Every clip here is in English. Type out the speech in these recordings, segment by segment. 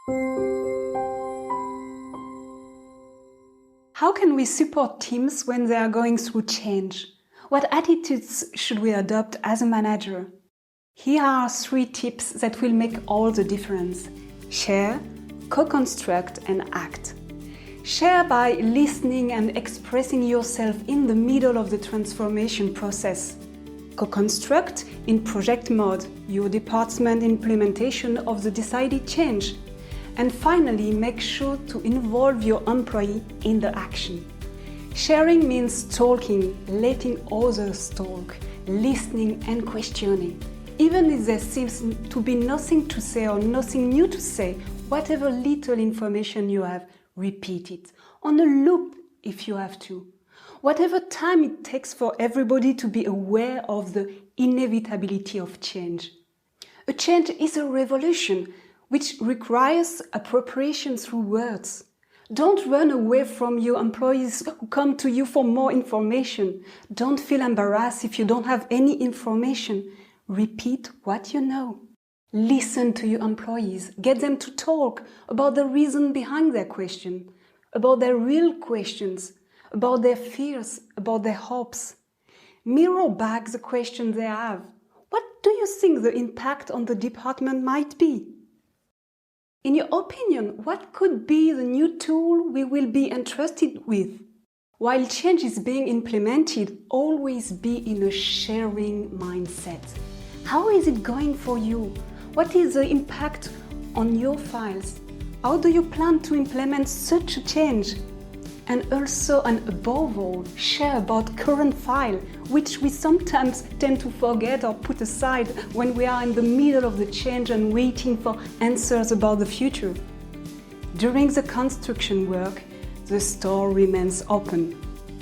How can we support teams when they are going through change? What attitudes should we adopt as a manager? Here are 3 tips that will make all the difference. Share, co-construct and act. Share by listening and expressing yourself in the middle of the transformation process. Co-construct in project mode, your department implementation of the decided change. And finally, make sure to involve your employee in the action. Sharing means talking, letting others talk, listening and questioning. Even if there seems to be nothing to say or nothing new to say, whatever little information you have, repeat it. On a loop if you have to. Whatever time it takes for everybody to be aware of the inevitability of change. A change is a revolution, which requires appropriation through words. Don't run away from your employees who come to you for more information. Don't feel embarrassed if you don't have any information. Repeat what you know. Listen to your employees. Get them to talk about the reason behind their question, about their real questions, about their fears, about their hopes. Mirror back the questions they have. What do you think the impact on the department might be? In your opinion, what could be the new tool we will be entrusted with? While change is being implemented, always be in a sharing mindset. How is it going for you? What is the impact on your files? How do you plan to implement such a change? And also, and above all, share about current file, which we sometimes tend to forget or put aside when we are in the middle of the change and waiting for answers about the future. During the construction work, the store remains open.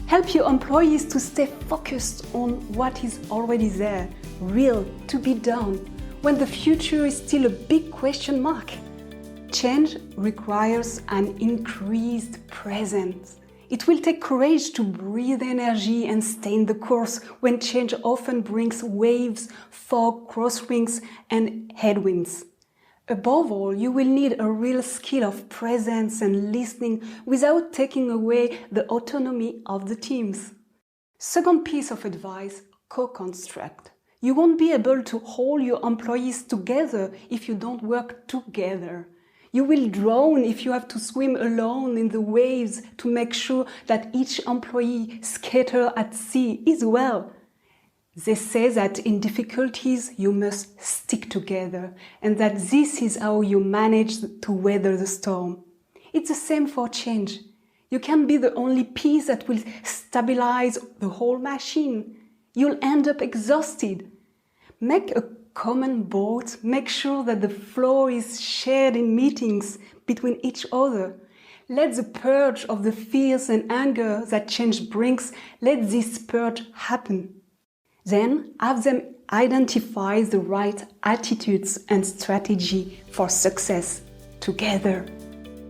Help your employees to stay focused on what is already there, real, to be done, when the future is still a big question mark. Change requires an increased presence. It will take courage to breathe energy and stay in the course when change often brings waves, fog, crosswinds and headwinds. Above all, you will need a real skill of presence and listening without taking away the autonomy of the teams. Second piece of advice, co-construct. You won't be able to hold your employees together if you don't work together. You will drown if you have to swim alone in the waves to make sure that each employee scatters at sea is well. They say that in difficulties you must stick together and that this is how you manage to weather the storm. It's the same for change. You can be the only piece that will stabilize the whole machine. You'll end up exhausted. Make a common boat, make sure that the floor is shared in meetings between each other. Let the purge of the fears and anger that change brings, let this purge happen. Then have them identify the right attitudes and strategy for success together.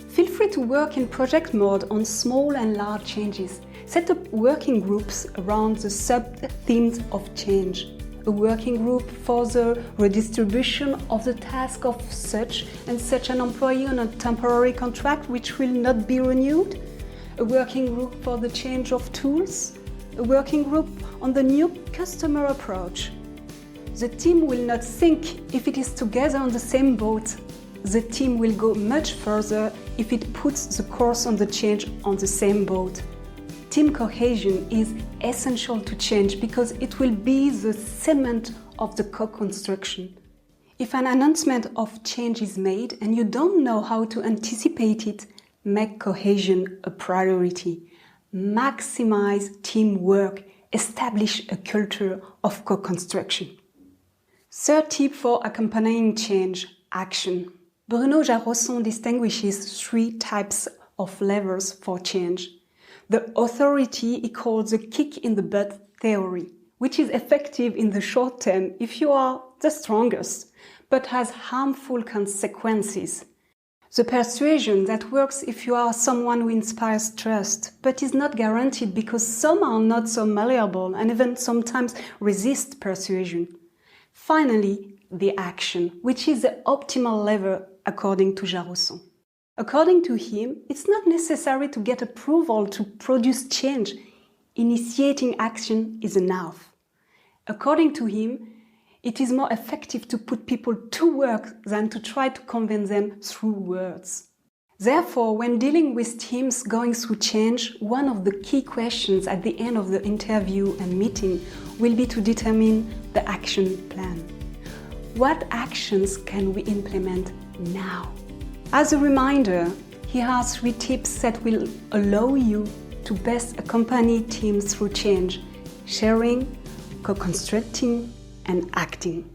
Feel free to work in project mode on small and large changes. Set up working groups around the sub-themes of change. A working group for the redistribution of the task of such and such an employee on a temporary contract which will not be renewed. A working group for the change of tools. A working group on the new customer approach. The team will not sink if it is together on the same boat. The team will go much further if it puts the course on the change on the same boat. Team cohesion is essential to change because it will be the cement of the co-construction. If an announcement of change is made and you don't know how to anticipate it, make cohesion a priority. Maximize teamwork, establish a culture of co-construction. Third tip for accompanying change, action. Bruno Jarosson distinguishes 3 types of levers for change. The authority he calls the kick in the butt theory, which is effective in the short term if you are the strongest, but has harmful consequences. The persuasion that works if you are someone who inspires trust, but is not guaranteed because some are not so malleable and even sometimes resist persuasion. Finally, the action, which is the optimal lever according to Jarousson. According to him, it's not necessary to get approval to produce change. Initiating action is enough. According to him, it is more effective to put people to work than to try to convince them through words. Therefore, when dealing with teams going through change, one of the key questions at the end of the interview and meeting will be to determine the action plan. What actions can we implement now? As a reminder, here are 3 tips that will allow you to best accompany teams through change: sharing, co-constructing, and acting.